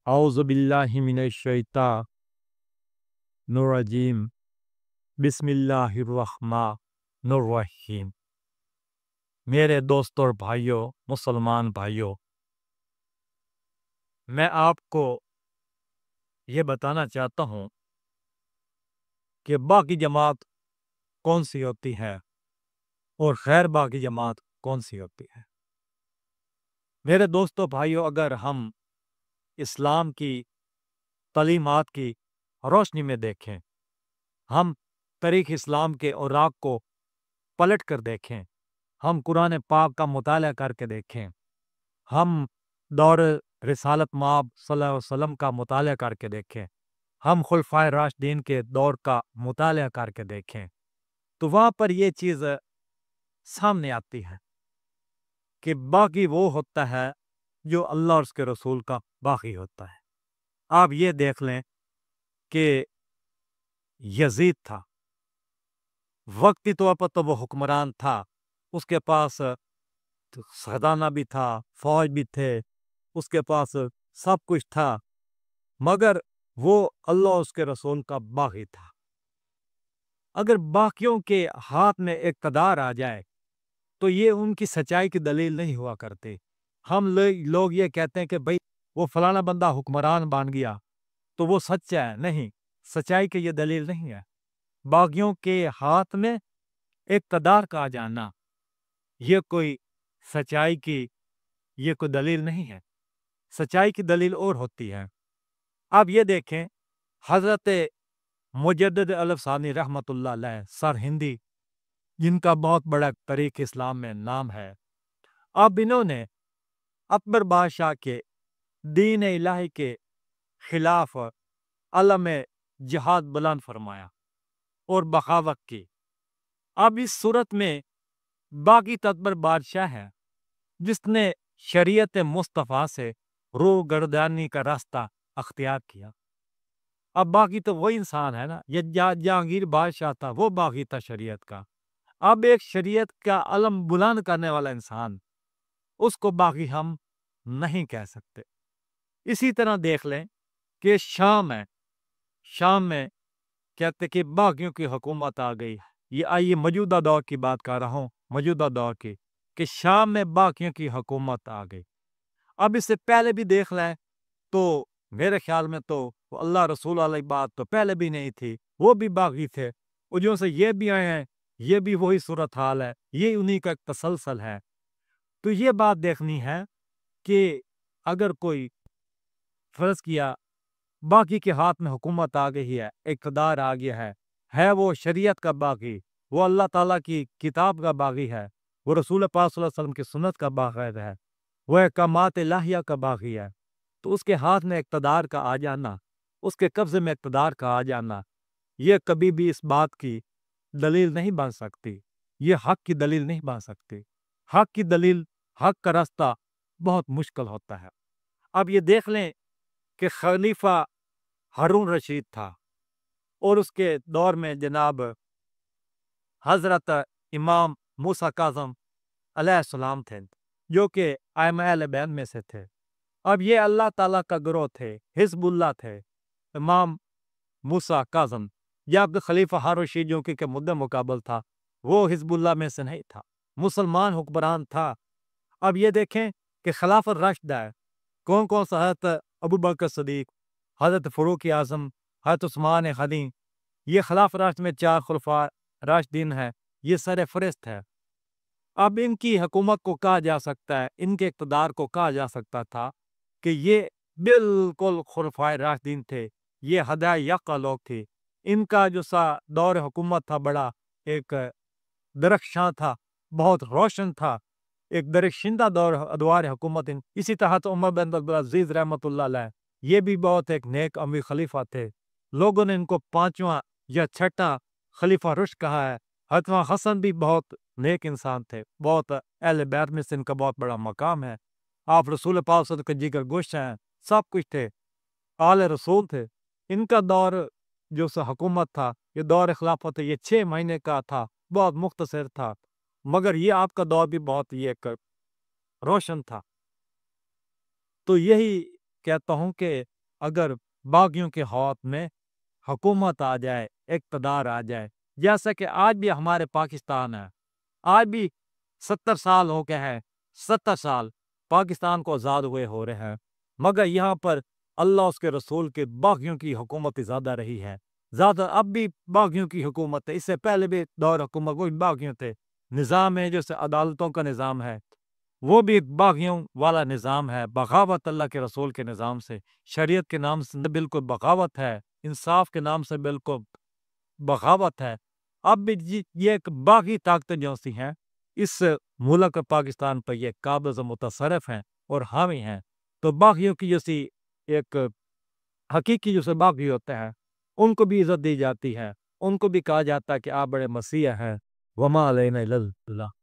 اعوذ باللہ من الشیطان الرجیم بسم اللہ الرحمن الرحیم۔ میرے دوستوں اور بھائیوں، مسلمان بھائیوں، میں آپ کو یہ بتانا چاہتا ہوں کہ باقی جماعت کون سی ہوتی ہے اور غیر باقی جماعت کون سی ہوتی ہے۔ میرے دوستوں بھائیوں، اگر ہم اسلام کی تعلیمات کی روشنی میں دیکھیں، ہم تاریخ اسلام کے اوراق کو پلٹ کر دیکھیں، ہم قرآن پاک کا مطالعہ کر کے دیکھیں، ہم دور رسالت مآب صلی اللہ علیہ وسلم کا مطالعہ کر کے دیکھیں، ہم خلفائے راشدین کے دور کا مطالعہ کر کے دیکھیں، تو وہاں پر یہ چیز سامنے آتی ہے کہ باقی وہ ہوتا ہے جو اللہ اور اس کے رسول کا باقی ہوتا ہے۔ آپ یہ دیکھ لیں کہ یزید تھا، وقتی طور پر تو وہ حکمران تھا، اس کے پاس خزانہ بھی تھا، فوج بھی تھے، اس کے پاس سب کچھ تھا، مگر وہ اللہ اور اس کے رسول کا باغی تھا۔ اگر باقیوں کے ہاتھ میں اقتدار آ جائے تو یہ ان کی سچائی کی دلیل نہیں ہوا کرتے۔ ہم لوگ یہ کہتے ہیں کہ بھئی وہ فلانا بندہ حکمران بن گیا تو وہ سچا ہے، نہیں، سچائی کی یہ دلیل نہیں ہے۔ باغیوں کے ہاتھ میں اقتدار کا آ جانا یہ کوئی سچائی کی یہ کوئی دلیل نہیں ہے۔ سچائی کی دلیل اور ہوتی ہے۔ اب یہ دیکھیں، حضرت مجدد الف ثانی رحمۃ اللہ علیہ سر ہندی، جن کا بہت بڑا تاریخ اسلام میں نام ہے، اب انہوں نے اکبر بادشاہ کے دین الہی کے خلاف علم جہاد بلند فرمایا اور بغاوت کی۔ اب اس صورت میں باقی تکبر بادشاہ ہے جس نے شریعت مصطفیٰ سے روح گردانی کا راستہ اختیار کیا۔ اب باقی تو وہ انسان ہے نا، یہ جہانگیر بادشاہ تھا، وہ باقی تھا شریعت کا۔ اب ایک شریعت کا علم بلند کرنے والا انسان، اس کو باقی ہم نہیں کہہ سکتے۔ اسی طرح دیکھ لیں کہ شام میں کہتے کہ باقیوں کی حکومت آ گئی۔ یہ آئیے موجودہ دور کی بات کر رہا ہوں، موجودہ دور کی، کہ شام میں باقیوں کی حکومت آ گئی۔ اب اس سے پہلے بھی دیکھ لیں تو میرے خیال میں تو اللہ رسول علیہ بات تو پہلے بھی نہیں تھی، وہ بھی باغی تھے، وجہوں سے یہ بھی آئے ہیں، یہ بھی وہی صورتحال ہے، یہ انہی کا ایک تسلسل ہے۔ تو یہ بات دیکھنی ہے کہ اگر کوئی فرض کیا باقی کے ہاتھ میں حکومت آ گئی ہے، اقتدار آ گیا ہے وہ شریعت کا باغی، وہ اللہ تعالیٰ کی کتاب کا باغی ہے، وہ رسول پاک صلی اللہ علیہ وسلم کی سنت کا باغی ہے، وہ احکامات الہیہ کا باغی ہے، تو اس کے ہاتھ میں اقتدار کا آ جانا، اس کے قبضے میں اقتدار کا آ جانا، یہ کبھی بھی اس بات کی دلیل نہیں بن سکتی، یہ حق کی دلیل نہیں بن سکتی۔ حق کی دلیل، حق کا راستہ بہت مشکل ہوتا ہے۔ اب یہ دیکھ لیں کہ خلیفہ ہارون رشید تھا اور اس کے دور میں جناب حضرت امام موسیٰ کاظم علیہ السلام تھے، جو کہ ائمہ اہل بیت میں سے تھے۔ اب یہ اللہ تعالیٰ کا گروہ تھے، حزب اللہ تھے۔ امام موسیٰ کاظم یا خلیفہ ہارون رشید جو کہ مد مقابل تھا، وہ حزب اللہ میں سے نہیں تھا، مسلمان حکمران تھا۔ اب یہ دیکھیں کہ خلافت راشدہ ہے، کون سا؟ حضرت ابو بکر صدیق، حضرت فاروق اعظم، حضرت عثمان غنی، یہ خلافت راشد میں 4 خلفاء راشدین ہیں، یہ سر فہرست ہے۔ اب ان کی حکومت کو کہا جا سکتا ہے، ان کے اقتدار کو کہا جا سکتا تھا کہ یہ بالکل خلفاء راشدین تھے، یہ ہدایت یافتہ لوگ تھے۔ ان کا جو دور حکومت تھا بڑا ایک درخشاں تھا، بہت روشن تھا، ایک درخشندہ دور ادوار حکومت۔ اسی طرح عمر بن عبدالعزیز رحمۃ اللہ علیہ، یہ بھی بہت ایک نیک امیر خلیفہ تھے، لوگوں نے ان کو 5واں یا 6واں خلیفہ رشد کہا ہے۔ حضرت حسن بھی بہت نیک انسان تھے، بہت اہل بیت میں سے ان کا بہت بڑا مقام ہے، آپ رسول پاک صلی اللہ علیہ وسلم کے جگر گوشت ہیں، سب کچھ تھے، آل رسول تھے۔ ان کا دور جو حکومت تھا، یہ دور خلافت، یہ 6 مہینے کا تھا، بہت مختصر تھا، مگر یہ آپ کا دور بھی بہت یہ روشن تھا۔ تو یہی کہتا ہوں کہ اگر باغیوں کے ہاتھ میں حکومت آ جائے، اقتدار آ جائے، جیسا کہ آج بھی ہمارے پاکستان ہے، آج بھی 70 سال ہو گئے ہیں، 70 سال پاکستان کو آزاد ہوئے ہو رہے ہیں، مگر یہاں پر اللہ اس کے رسول کے باغیوں کی حکومت زیادہ رہی ہے، زیادہ اب بھی باغیوں کی حکومت ہے، اس سے پہلے بھی دور حکومت کوئی باغیوں تھے، نظام ہے جیسے عدالتوں کا نظام ہے، وہ بھی باغیوں والا نظام ہے، بغاوت اللہ کے رسول کے نظام سے، شریعت کے نام سے بالکل بغاوت ہے، انصاف کے نام سے بالکل بغاوت ہے۔ اب بھی یہ ایک باغی طاقتیں جو سی ہیں اس ملک پاکستان پر یہ قابض و متصرف ہیں اور حاوی ہیں، تو باغیوں کی جیسی ایک حقیقی جو سے باغی ہوتے ہیں ان کو بھی عزت دی جاتی ہے، ان کو بھی کہا جاتا ہے کہ آپ بڑے مسیح ہیں، وما علینا الا البلاغ۔